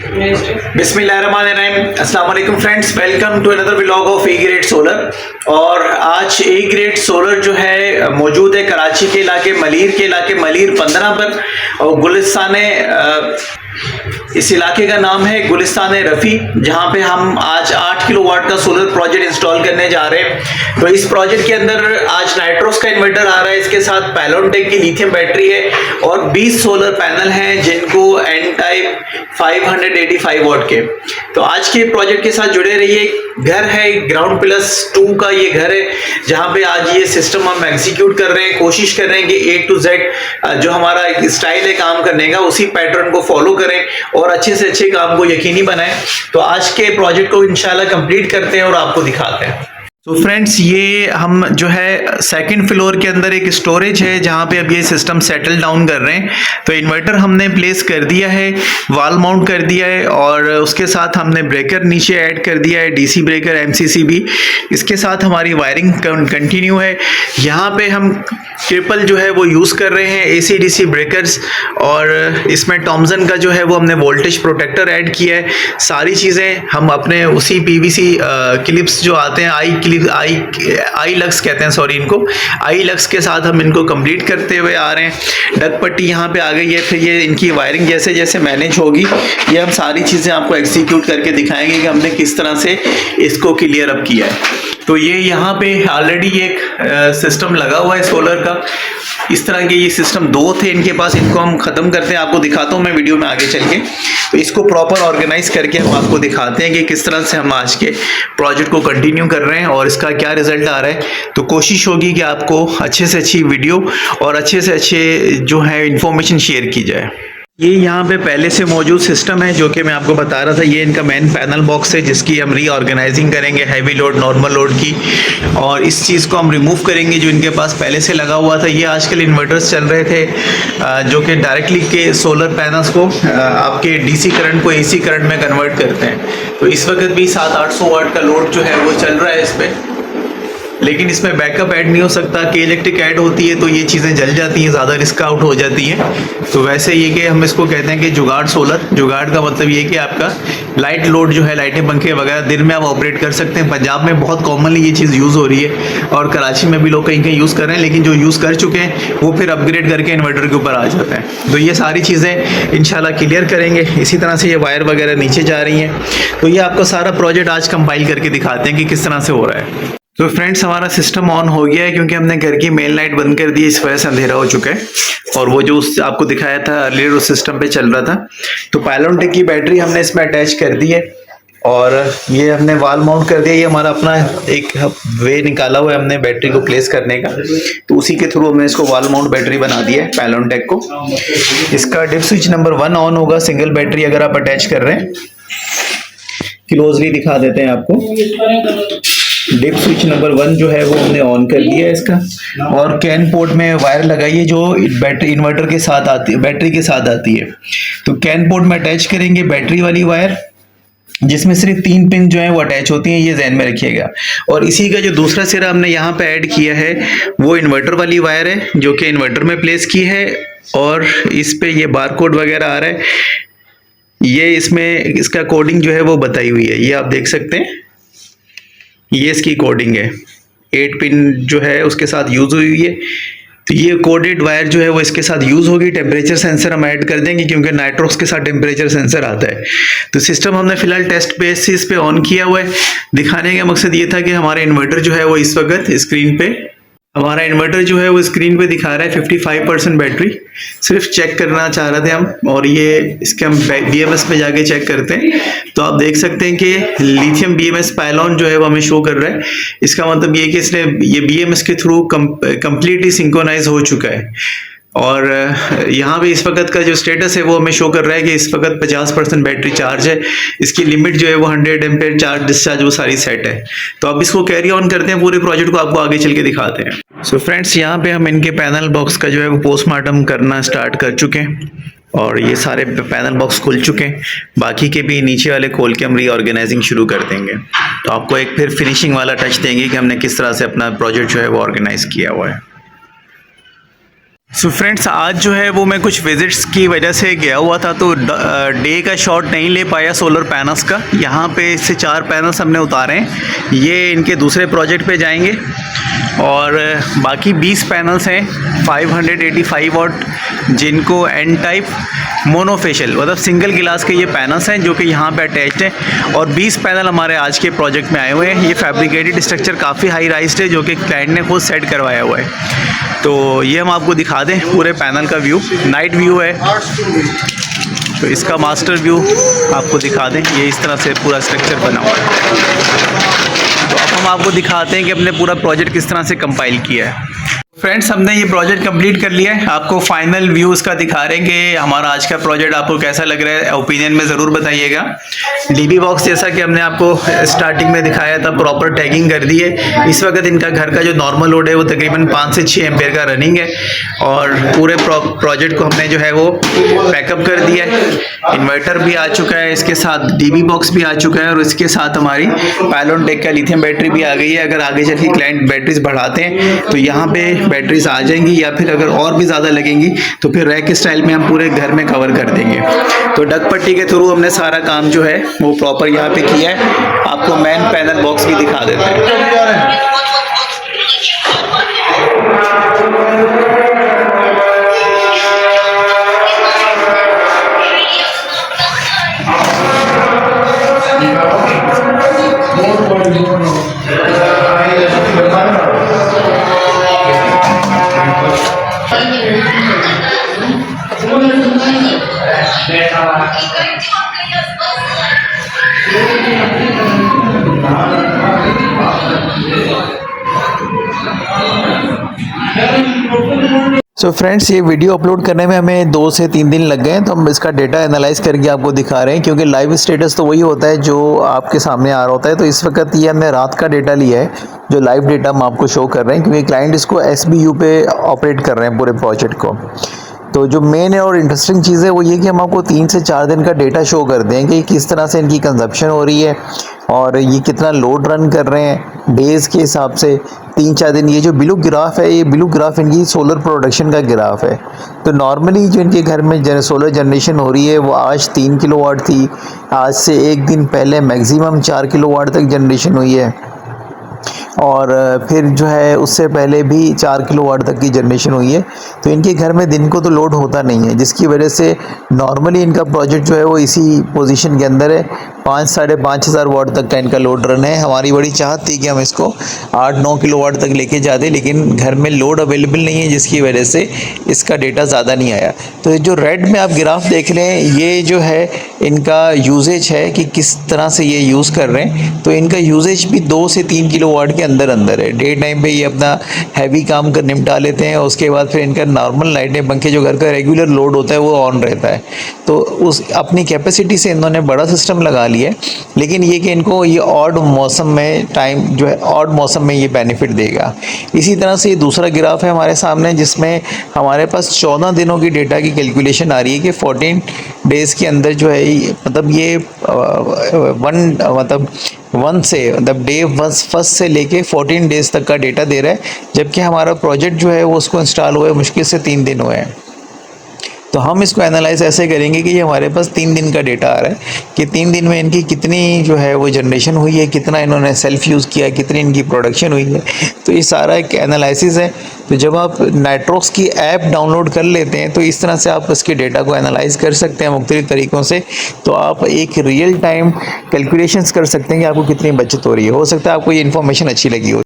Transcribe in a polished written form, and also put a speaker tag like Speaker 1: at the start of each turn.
Speaker 1: बिस्मिल्लाहिर्रहमानिर्रहीम। अस्सलाम वालेकुम friends, welcome to another vlog of A grade solar. और आज ए ग्रेड सोलर जो है मौजूद है कराची के इलाके मलीर 15 पर। और गुलिस्तान इस इलाके का नाम है गुलिस्तान रफ़ी, जहां पे हम आज 8 किलोवाट का सोलर प्रोजेक्ट इंस्टॉल करने जा रहे हैं। तो इस प्रोजेक्ट के अंदर आज नाइट्रोस का इन्वर्टर आ रहा है, इसके साथ पैलोनटेक की लिथियम बैटरी है और 20 सोलर पैनल हैं जिनको एन टाइप 585 वाट के। तो आज के प्रोजेक्ट के साथ जुड़े रहिए। घर है ग्राउंड प्लस 2 का ये घर है, जहां पे आज ये सिस्टम हम एग्जीक्यूट कर रहे हैं। कोशिश कर रहे हैं कि A to Z जो हमारा एक स्टाइल है काम करने का, उसी पैटर्न को फॉलो करें और अच्छे से अच्छे काम को यकीनी बनाएं। तो आज के प्रोजेक्ट को इंशाल्लाह कंप्लीट करते हैं और आपको दिखाते हैं। तो फ्रेंड्स, ये हम जो है सेकंड फ्लोर के अंदर एक स्टोरेज है जहाँ पे अब ये सिस्टम सेटल डाउन कर रहे हैं। तो इन्वर्टर हमने प्लेस कर दिया है, वॉल माउंट कर दिया है और उसके साथ हमने ब्रेकर नीचे ऐड कर दिया है, डीसी ब्रेकर एमसीसी भी। इसके साथ हमारी वायरिंग कंटिन्यू है। यहाँ पे हम ट्रिपल जो है वो यूज़ कर रहे हैं एसी डीसी ब्रेकर्स, और इसमें टॉमसन का जो है वो हमने वोल्टेज प्रोटेक्टर ऐड किया है। सारी चीज़ें हम अपने उसी पीवीसी क्लिप्स जो आते हैं आई लक्स कहते हैं, सॉरी, इनको आई लक्स के साथ हम इनको कंप्लीट करते हुए आ रहे हैं। डक पट्टी यहाँ पे आ गई है। फिर ये इनकी वायरिंग जैसे जैसे मैनेज होगी, ये हम सारी चीज़ें आपको एग्जीक्यूट करके दिखाएंगे कि हमने किस तरह से इसको क्लियर अप किया है। तो ये यहाँ पे ऑलरेडी एक सिस्टम लगा हुआ है सोलर का। इस तरह के ये सिस्टम 2 थे इनके पास, इनको हम ख़त्म करते हैं, आपको दिखाता हूँ मैं वीडियो में आगे चल के। तो इसको प्रॉपर ऑर्गेनाइज करके हम आपको दिखाते हैं कि किस तरह से हम आज के प्रोजेक्ट को कंटिन्यू कर रहे हैं और इसका क्या रिजल्ट आ रहा है। तो कोशिश होगी कि आपको अच्छे से अच्छी वीडियो और अच्छे से अच्छे जो है इंफॉर्मेशन शेयर की जाए। ये यहाँ पे पहले से मौजूद सिस्टम है जो कि मैं आपको बता रहा था। ये इनका मेन पैनल बॉक्स है जिसकी हम रीऑर्गेनाइजिंग करेंगे, हैवी लोड नॉर्मल लोड की, और इस चीज़ को हम रिमूव करेंगे जो इनके पास पहले से लगा हुआ था। ये आजकल इन्वर्टर्स चल रहे थे जो कि डायरेक्टली के सोलर पैनल्स को आपके डीसी करंट को एसी करंट में कन्वर्ट करते हैं। तो इस वक्त भी 700-800 वाट का लोड जो है वो चल रहा है इस पर, लेकिन इसमें बैकअप ऐड नहीं हो सकता। कि इलेक्ट्रिक ऐड होती है तो ये चीज़ें जल जाती हैं, ज़्यादा रिस्क आउट हो जाती हैं। तो वैसे ये कि हम इसको कहते हैं कि जुगाड़ सोलर। जुगाड़ का मतलब ये कि आपका लाइट लोड जो है, लाइटें पंखे वगैरह दिन में आप ऑपरेट कर सकते हैं। पंजाब में बहुत कॉमनली ये चीज़ यूज़ हो रही है और कराची में भी लोग कहीं कहीं यूज़ कर रहे हैं, लेकिन जो यूज़ कर चुके हैं वो फिर अपग्रेड करके इन्वर्टर के ऊपर आ जाते हैं। तो ये सारी चीज़ें इंशाल्लाह क्लियर करेंगे। इसी तरह से ये वायर वगैरह नीचे जा रही हैं। तो ये आपको सारा प्रोजेक्ट आज कंपाइल करके दिखाते हैं कि किस तरह से हो रहा है। तो फ्रेंड्स, हमारा सिस्टम ऑन हो गया है क्योंकि हमने घर की मेन लाइट बंद कर दी, इस वजह से अंधेरा हो चुका है। और वो जो आपको दिखाया था अर्लियर उस सिस्टम पे चल रहा था। तो पैलोनटेक की बैटरी हमने इसमें अटैच कर दी है और ये हमने वॉल माउंट कर दिया। ये हमारा अपना एक वे निकाला हुआ है हमने बैटरी को प्लेस करने का, तो उसी के थ्रू हमने इसको वॉल माउंट बैटरी बना दिया है पैलोनटेक को। इसका डिप स्विच नंबर 1 ऑन होगा, सिंगल बैटरी अगर आप अटैच कर रहे हैं। क्लोजली दिखा देते हैं आपको। डिप स्विच नंबर 1 जो है वो हमने ऑन कर दिया है इसका, और कैन पोर्ट में वायर लगाई है जो बैटरी इन्वर्टर के साथ आती है, बैटरी के साथ आती है। तो कैन पोर्ट में अटैच करेंगे बैटरी वाली वायर, जिसमें सिर्फ 3 पिन जो है वो अटैच होती हैं, ये ध्यान में रखिएगा। और इसी का जो दूसरा सिरा हमने यहाँ पे ऐड किया है वो इन्वर्टर वाली वायर है जो कि इन्वर्टर में प्लेस की है, और इस पे ये बारकोड वगैरह आ रहा है। ये इसमें इसका कोडिंग जो है वो बताई हुई है, ये आप देख सकते हैं। ये इसकी कोडिंग है, 8 पिन जो है उसके साथ यूज हुई है। तो ये कोडेड वायर जो है वो इसके साथ यूज होगी। टेम्परेचर सेंसर हम ऐड कर देंगे क्योंकि नाइट्रोक्स के साथ टेम्परेचर सेंसर आता है। तो सिस्टम हमने फिलहाल टेस्ट बेसिस पे ऑन किया हुआ है। दिखाने का मकसद ये था कि हमारा इन्वर्टर जो है वो इस वक्त स्क्रीन पे दिखा रहा है 55% बैटरी। सिर्फ चेक करना चाह रहे थे हम, और ये इसके हम BMS पे जाके चेक करते हैं। तो आप देख सकते हैं कि लिथियम BMS पायलॉन जो है वो हमें शो कर रहा है। इसका मतलब ये कि इसने ये BMS के थ्रू कंप्लीटली सिंक्रोनाइज हो चुका है। और यहाँ पे इस वक्त का जो स्टेटस है वो हमें शो कर रहा है कि इस वक्त 50% बैटरी चार्ज है। इसकी लिमिट जो है वो 100 एम्पेयर चार्ज डिस्चार्ज वो सारी सेट है। तो अब इसको कैरी ऑन करते हैं, पूरे प्रोजेक्ट को आपको आगे चल के दिखाते हैं। सो फ्रेंड्स, यहाँ पे हम इनके पैनल बॉक्स का जो है वो पोस्टमार्टम करना स्टार्ट कर चुके हैं और ये सारे पैनल बॉक्स खुल चुके हैं। बाकी के भी नीचे वाले खोल के हम रीऑर्गेनाइजिंग शुरू कर देंगे। तो आपको एक फिर फिनिशिंग वाला टच देंगे कि हमने किस तरह से अपना प्रोजेक्ट जो है वो ऑर्गेनाइज किया हुआ है। सो फ्रेंड्स, आज जो है वो मैं कुछ विजिट्स की वजह से गया हुआ था, तो डे का शॉट नहीं ले पाया सोलर पैनल्स का। यहाँ पे से 4 पैनल्स हमने उतारे हैं, ये इनके दूसरे प्रोजेक्ट पे जाएंगे। और बाकी 20 पैनल्स हैं 585 वाट, जिनको एन टाइप मोनोफेशियल मतलब सिंगल गिलास के ये पैनल्स हैं जो कि यहाँ पे अटैच्ड हैं। और 20 पैनल हमारे आज के प्रोजेक्ट में आए हुए हैं। ये फैब्रिकेटेड स्ट्रक्चर काफ़ी हाई राइज्ड है, जो कि क्लाइंट ने खुद सेट करवाया हुआ है। तो ये हम आपको दिखा दें पूरे पैनल का व्यू, नाइट व्यू है, तो इसका मास्टर व्यू आपको दिखा दें। ये इस तरह से पूरा स्ट्रक्चर बना हुआ है। तो अब हम आपको दिखाते हैं कि अपने पूरा प्रोजेक्ट किस तरह से कंपाइल किया है। फ्रेंड्स, हमने ये प्रोजेक्ट कंप्लीट कर लिया है। आपको फाइनल व्यू इसका दिखा रहे हैं कि हमारा आज का प्रोजेक्ट आपको कैसा लग रहा है, ओपिनियन में ज़रूर बताइएगा। डीबी बॉक्स जैसा कि हमने आपको स्टार्टिंग में दिखाया था, प्रॉपर टैगिंग कर दी है। इस वक्त इनका घर का जो नॉर्मल लोड है वो तकरीबन 5 से 6 एम्पेयर का रनिंग है। और पूरे प्रोजेक्ट को हमने जो है वो पैकअप कर दिया है। इन्वर्टर भी आ चुका है, इसके साथ डीबी बॉक्स भी आ चुका है, और इसके साथ हमारी पायलोन टेक का लिथियम बैटरी भी आ गई है। अगर आगे चल के क्लाइंट बैटरीज बढ़ाते हैं तो यहाँ पे बैटरीज आ जाएंगी, या फिर अगर और भी ज़्यादा लगेंगी तो फिर रैक स्टाइल में हम पूरे घर में कवर कर देंगे। तो डक पट्टी के थ्रू हमने सारा काम जो है वो प्रॉपर यहाँ पे किया है। आपको मेन पैनल बॉक्स भी दिखा देते हैं। सो फ्रेंड्स, ये वीडियो अपलोड करने में हमें 2 से 3 दिन लग गए हैं, तो हम इसका डेटा एनालाइज करके आपको दिखा रहे हैं, क्योंकि लाइव स्टेटस तो वही होता है जो आपके सामने आ रहा होता है। तो इस वक्त ये हमने रात का डेटा लिया है, जो लाइव डेटा हम आपको शो कर रहे हैं, क्योंकि क्लाइंट इसको SBU पे ऑपरेट कर रहे हैं पूरे प्रोजेक्ट को। तो जो मेन और इंटरेस्टिंग चीज़ है वो ये कि हम आपको 3 से 4 दिन का डेटा शो कर दें कि किस तरह से इनकी कंजप्शन हो रही है और ये कितना लोड रन कर रहे हैं डेज़ के हिसाब से। 3-4 दिन ये जो ब्लू ग्राफ है, ये ब्लू ग्राफ इनकी सोलर प्रोडक्शन का ग्राफ है। तो नॉर्मली जो इनके घर में सोलर जनरेशन हो रही है वो आज 3 किलोवाट थी, आज से 1 दिन पहले मैक्सिमम 4 किलोवाट तक जनरेशन हुई है, और फिर जो है उससे पहले भी 4 किलोवाट तक की जनरेशन हुई है। तो इनके घर में दिन को तो लोड होता नहीं है, जिसकी वजह से नॉर्मली इनका प्रोजेक्ट जो है वो इसी पोजीशन के अंदर है। 5-5.5 हज़ार वाट तक का इनका लोड रन है। हमारी बड़ी चाहत थी कि हम इसको 8-9 किलोवाट तक लेके जाते, लेकिन घर में लोड अवेलेबल नहीं है, जिसकी वजह से इसका डेटा ज़्यादा नहीं आया। तो जो रेड में आप ग्राफ देख रहे हैं, ये जो है इनका यूजेज है कि किस तरह से ये यूज़ कर रहे हैं। तो इनका यूजेज भी 2 से 3 किलोवाट के अंदर है। डे टाइम पे ये अपना हैवी काम कर निपटा लेते हैं, उसके बाद फिर इनका नॉर्मल लाइटें पंखे जो घर का रेगुलर लोड होता है वो ऑन रहता है। तो उस अपनी कैपेसिटी से इन्होंने बड़ा सिस्टम लगा लिया है, लेकिन ये कि इनको ये ऑड मौसम में टाइम जो है ऑड मौसम में ये बेनिफिट देगा। इसी तरह से ये दूसरा ग्राफ है हमारे सामने, जिसमें हमारे पास 14 दिनों की डेटा की कैलकुलेशन आ रही है कि 14 डेज़ के अंदर जो है मतलब ये 1 से मतलब डे फर्स्ट से लेके 14 डेज़ तक का डेटा दे रहा है, जबकि हमारा प्रोजेक्ट जो है वो उसको इंस्टॉल हुए मुश्किल से 3 दिन हुए हैं। तो हम इसको एनालाइज ऐसे करेंगे कि ये हमारे पास 3 दिन का डेटा आ रहा है कि 3 दिन में इनकी कितनी जो है वो जनरेशन हुई है, कितना इन्होंने सेल्फ यूज़ किया है, कितनी इनकी प्रोडक्शन हुई है। तो ये सारा एक एनालिसिस है। तो जब आप नाइट्रोक्स की ऐप डाउनलोड कर लेते हैं तो इस तरह से आप इसके डेटा को एनालाइज कर सकते हैं मुख्तलिफ तरीक़ों से। तो आप एक रियल टाइम कैलकुलेशंस कर सकते हैं कि आपको कितनी बचत हो रही है। हो सकता है आपको ये इन्फॉर्मेशन अच्छी लगी हो।